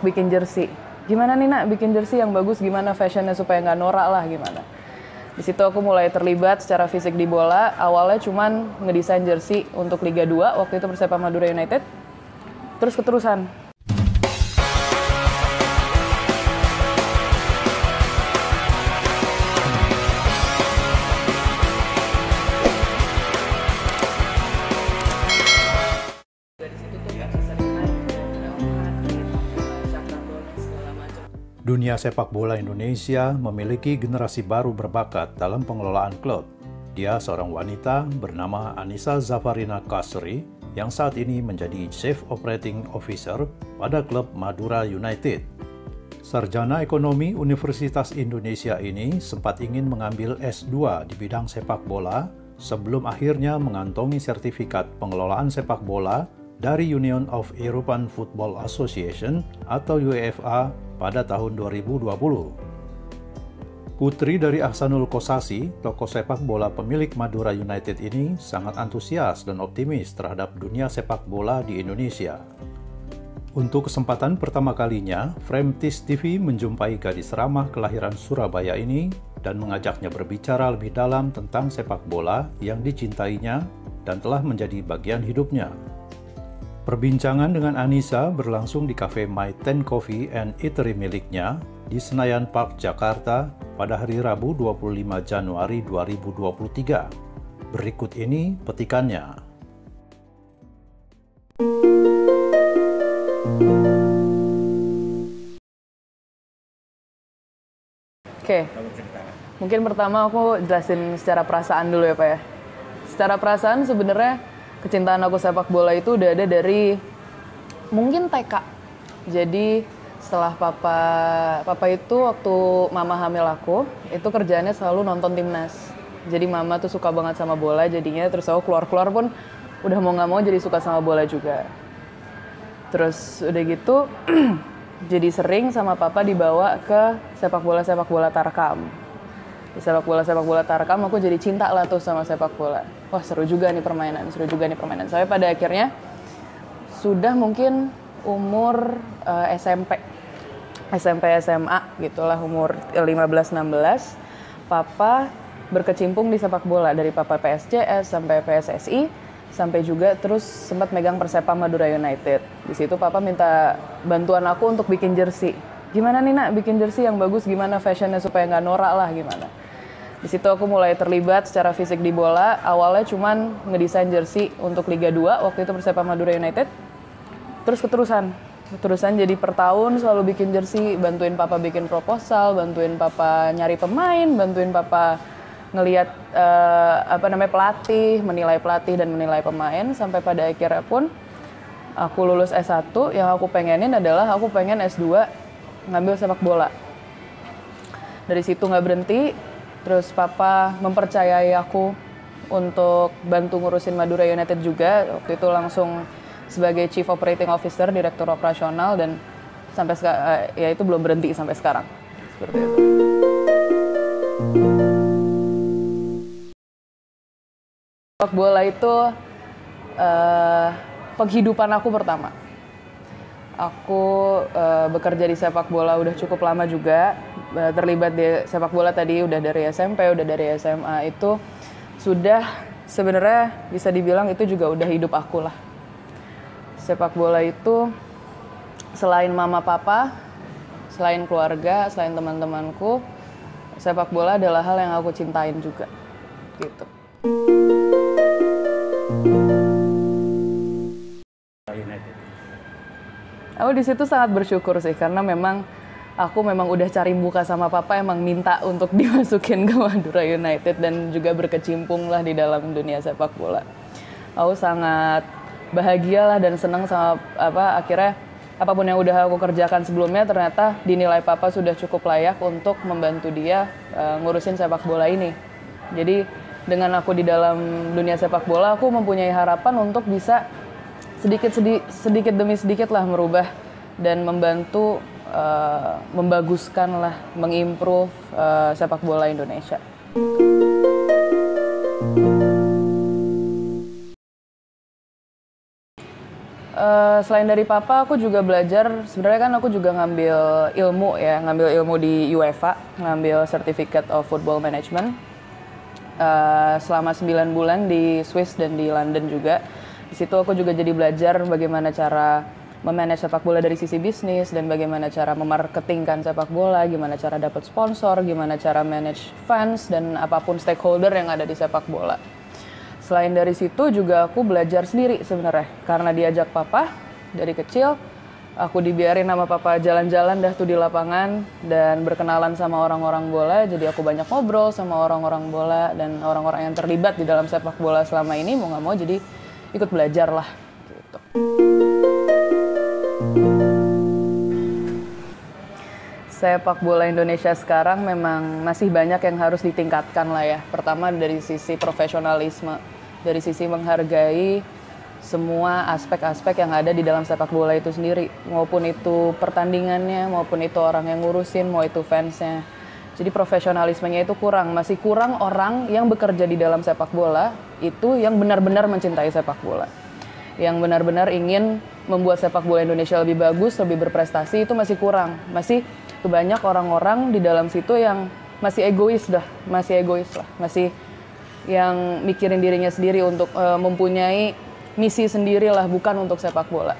untuk bikin jersey. Gimana nih nak bikin jersey yang bagus, gimana fashionnya supaya nggak norak lah gimana. Di situ aku mulai terlibat secara fisik di bola. Awalnya cuman ngedesain jersey untuk Liga 2, waktu itu Persepam Madura United. Terus keterusan. Dunia sepak bola Indonesia memiliki generasi baru berbakat dalam pengelolaan klub. Dia seorang wanita bernama Anissa Zafarina Kasri yang saat ini menjadi Chief Operating Officer pada klub Madura United. Sarjana Ekonomi Universitas Indonesia ini sempat ingin mengambil S2 di bidang sepak bola sebelum akhirnya mengantongi sertifikat pengelolaan sepak bola dari Union of European Football Association atau UEFA pada tahun 2020. Putri dari Ahsanul Kossasi, tokoh sepak bola pemilik Madura United ini sangat antusias dan optimis terhadap dunia sepak bola di Indonesia. Untuk kesempatan pertama kalinya, Frame Tis TV menjumpai gadis ramah kelahiran Surabaya ini dan mengajaknya berbicara lebih dalam tentang sepak bola yang dicintainya dan telah menjadi bagian hidupnya. Perbincangan dengan Anissa berlangsung di kafe My Ten Coffee and Eatery miliknya di Senayan Park, Jakarta pada hari Rabu 25 Januari 2023. Berikut ini petikannya. Oke, mungkin pertama aku jelasin secara perasaan dulu ya Pak ya. Secara perasaan sebenarnya kecintaan aku sepak bola itu udah ada dari mungkin TK. Jadi setelah papa itu waktu mama hamil aku, itu kerjaannya selalu nonton timnas. Jadi mama tuh suka banget sama bola, jadinya terus aku keluar-keluar pun udah mau nggak mau jadi suka sama bola juga. Terus udah gitu jadi sering sama papa dibawa ke sepak bola Tarkam. Di sepak bola Tarkam aku jadi cinta lah tuh sama sepak bola. Wah seru juga nih permainan. Sampai pada akhirnya sudah mungkin umur SMP SMA gitulah, umur 15-16 papa berkecimpung di sepak bola, dari papa PSCS sampai PSSI sampai juga terus sempat megang Persepam Madura United. Di situ papa minta bantuan aku untuk bikin jersey. Gimana nih nak bikin jersey yang bagus, gimana fashionnya supaya nggak norak lah gimana. Di situ aku mulai terlibat secara fisik di bola. Awalnya cuman ngedesain jersey untuk Liga 2, waktu itu Persepam Madura United. Terus keterusan jadi per tahun selalu bikin jersey, bantuin papa bikin proposal, bantuin papa nyari pemain, bantuin papa ngelihat pelatih, menilai pelatih dan menilai pemain, sampai pada akhirnya pun aku lulus S1. Yang aku pengenin adalah aku pengen S2 ngambil sepak bola. Dari situ nggak berhenti. Terus papa mempercayai aku untuk bantu ngurusin Madura United juga. Waktu itu langsung sebagai Chief Operating Officer, Direktur Operasional, dan sampai ya itu belum berhenti sampai sekarang. Seperti itu. Sepak bola itu penghidupan aku pertama. Aku bekerja di sepak bola udah cukup lama juga. Terlibat di sepak bola tadi udah dari SMP, udah dari SMA. Itu sudah sebenarnya bisa dibilang itu juga udah hidup aku lah. Sepak bola itu selain mama papa, selain keluarga, selain teman-temanku, sepak bola adalah hal yang aku cintain juga gitu. Aku di situ sangat bersyukur sih, karena memang aku udah cari muka sama papa, emang minta untuk dimasukin ke Madura United dan juga berkecimpung lah di dalam dunia sepak bola. Aku sangat bahagia lah dan senang sama akhirnya apapun yang udah aku kerjakan sebelumnya ternyata dinilai papa sudah cukup layak untuk membantu dia ngurusin sepak bola ini. Jadi dengan aku di dalam dunia sepak bola, aku mempunyai harapan untuk bisa sedikit demi sedikit lah merubah dan membantu membaguskan lah, mengimprove sepak bola Indonesia. Selain dari papa, aku juga belajar. Sebenarnya kan aku juga ngambil ilmu di UEFA, ngambil Certificate of Football Management selama 9 bulan di Swiss dan di London juga. Di situ aku juga jadi belajar bagaimana cara memanage sepak bola dari sisi bisnis dan bagaimana cara memarketingkan sepak bola, gimana cara dapat sponsor, gimana cara manage fans dan apapun stakeholder yang ada di sepak bola. Selain dari situ juga aku belajar sendiri sebenarnya, karena diajak papa dari kecil, aku dibiarin sama papa jalan-jalan dah tuh di lapangan dan berkenalan sama orang-orang bola, jadi aku banyak ngobrol sama orang-orang bola dan orang-orang yang terlibat di dalam sepak bola selama ini, mau nggak mau jadi ikut belajar lah. Gitu. Sepak bola Indonesia sekarang memang masih banyak yang harus ditingkatkan lah ya. Pertama dari sisi profesionalisme, dari sisi menghargai semua aspek-aspek yang ada di dalam sepak bola itu sendiri. Maupun itu pertandingannya, maupun itu orang yang ngurusin, mau itu fansnya. Jadi profesionalismenya itu kurang. Masih kurang orang yang bekerja di dalam sepak bola itu yang benar-benar mencintai sepak bola. Yang benar-benar ingin membuat sepak bola Indonesia lebih bagus, lebih berprestasi, itu masih kurang. Masih banyak orang-orang di dalam situ yang masih egois lah, masih yang mikirin dirinya sendiri untuk mempunyai misi sendiri lah, bukan untuk sepak bola.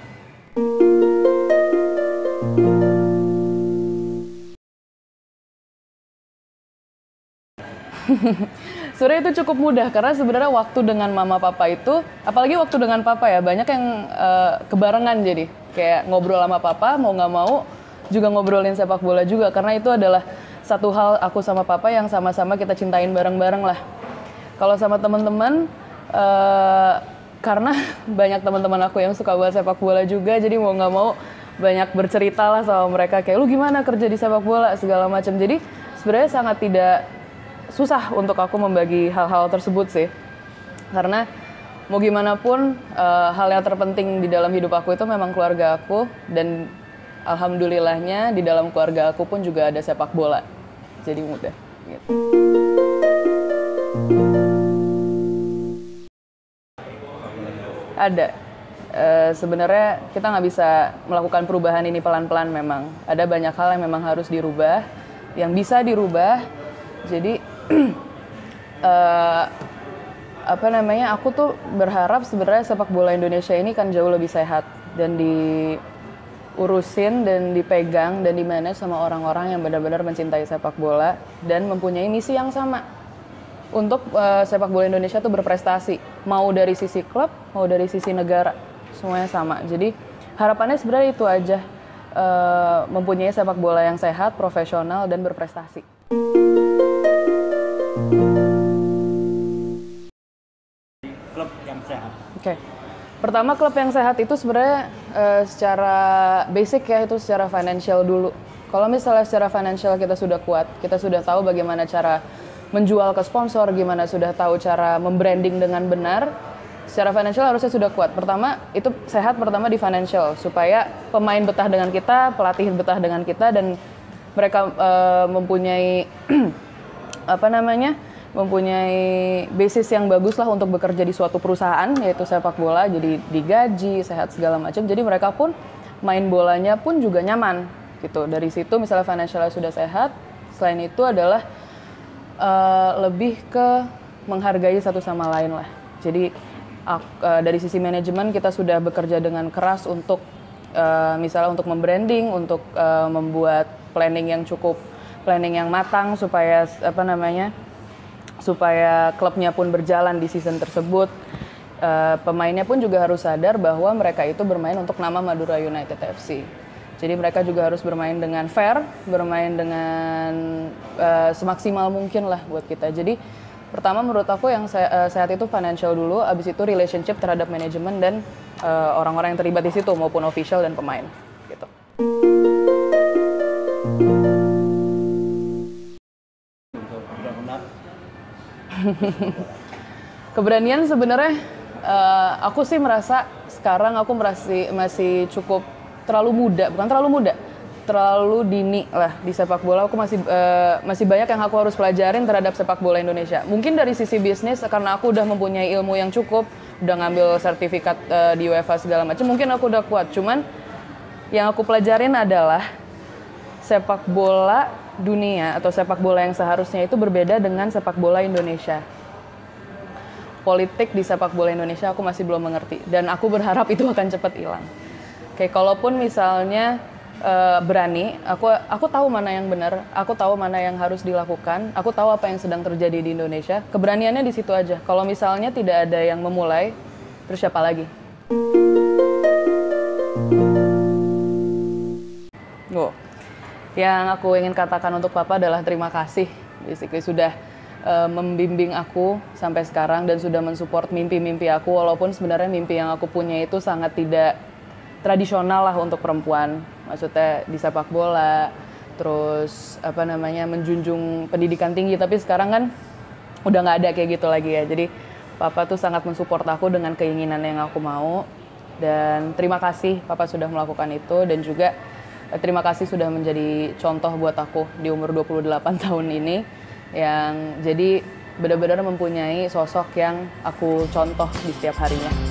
Sebenarnya itu cukup mudah karena sebenarnya waktu dengan mama papa itu, apalagi waktu dengan papa ya, banyak yang kebarengan jadi kayak ngobrol sama papa mau nggak mau juga ngobrolin sepak bola juga, karena itu adalah satu hal aku sama papa yang sama-sama kita cintain bareng-bareng lah. Kalau sama teman-teman, karena banyak teman-teman aku yang suka buat sepak bola juga, jadi mau nggak mau banyak bercerita lah sama mereka kayak lu gimana kerja di sepak bola segala macam. Jadi sebenarnya sangat tidak susah untuk aku membagi hal-hal tersebut sih, karena mau gimana pun hal yang terpenting di dalam hidup aku itu memang keluarga aku, dan alhamdulillahnya di dalam keluarga aku pun juga ada sepak bola, jadi mudah gitu. Ada. Sebenarnya kita nggak bisa melakukan perubahan ini pelan-pelan memang. Ada banyak hal yang memang harus dirubah, yang bisa dirubah. Jadi, aku tuh berharap sebenarnya sepak bola Indonesia ini kan jauh lebih sehat dan diurusin dan dipegang dan dimanage sama orang-orang yang benar-benar mencintai sepak bola dan mempunyai misi yang sama. Untuk sepak bola Indonesia tuh berprestasi, mau dari sisi klub, mau dari sisi negara, semuanya sama. Jadi harapannya sebenarnya itu aja, mempunyai sepak bola yang sehat, profesional, dan berprestasi. Klub yang sehat. Oke. Pertama, klub yang sehat itu sebenarnya secara basic ya, itu secara financial dulu. Kalau misalnya secara financial kita sudah kuat, kita sudah tahu bagaimana cara menjual ke sponsor, gimana sudah tahu cara membranding dengan benar, secara financial harusnya sudah kuat. Pertama, itu sehat pertama di financial, supaya pemain betah dengan kita, pelatih betah dengan kita, dan mereka mempunyai mempunyai basis yang bagus lah untuk bekerja di suatu perusahaan, yaitu sepak bola, jadi digaji, sehat segala macam. Jadi mereka pun main bolanya pun juga nyaman gitu. Dari situ misalnya financialnya sudah sehat, selain itu adalah lebih ke menghargai satu sama lain lah. Jadi dari sisi manajemen kita sudah bekerja dengan keras untuk misalnya untuk membranding, untuk membuat planning yang matang supaya supaya klubnya pun berjalan di season tersebut. Pemainnya pun juga harus sadar bahwa mereka itu bermain untuk nama Madura United FC. Jadi mereka juga harus bermain dengan fair, bermain dengan semaksimal mungkin lah buat kita. Jadi pertama menurut aku yang sehat itu financial dulu, abis itu relationship terhadap manajemen dan orang-orang yang terlibat di situ maupun official dan pemain. Gitu. Keberanian sebenarnya aku sih merasa sekarang aku masih cukup terlalu muda, bukan terlalu muda, terlalu dini lah di sepak bola. Aku masih banyak yang aku harus pelajarin terhadap sepak bola Indonesia. Mungkin dari sisi bisnis karena aku udah mempunyai ilmu yang cukup, udah ngambil sertifikat di UEFA segala macam. Mungkin aku udah kuat. Cuman yang aku pelajarin adalah sepak bola dunia atau sepak bola yang seharusnya itu berbeda dengan sepak bola Indonesia. Politik di sepak bola Indonesia aku masih belum mengerti dan aku berharap itu akan cepat hilang. Oke, kalaupun misalnya berani, aku tahu mana yang benar, aku tahu mana yang harus dilakukan, aku tahu apa yang sedang terjadi di Indonesia. Keberaniannya di situ aja. Kalau misalnya tidak ada yang memulai, terus siapa lagi? Yang aku ingin katakan untuk Papa adalah terima kasih. Basically sudah membimbing aku sampai sekarang dan sudah mensupport mimpi-mimpi aku, walaupun sebenarnya mimpi yang aku punya itu sangat tidak tradisional lah untuk perempuan. Maksudnya di sepak bola, terus menjunjung pendidikan tinggi, tapi sekarang kan udah nggak ada kayak gitu lagi ya. Jadi Papa tuh sangat mensupport aku dengan keinginan yang aku mau, dan terima kasih Papa sudah melakukan itu, dan juga terima kasih sudah menjadi contoh buat aku di umur 28 tahun ini, yang jadi benar-benar mempunyai sosok yang aku contoh di setiap harinya.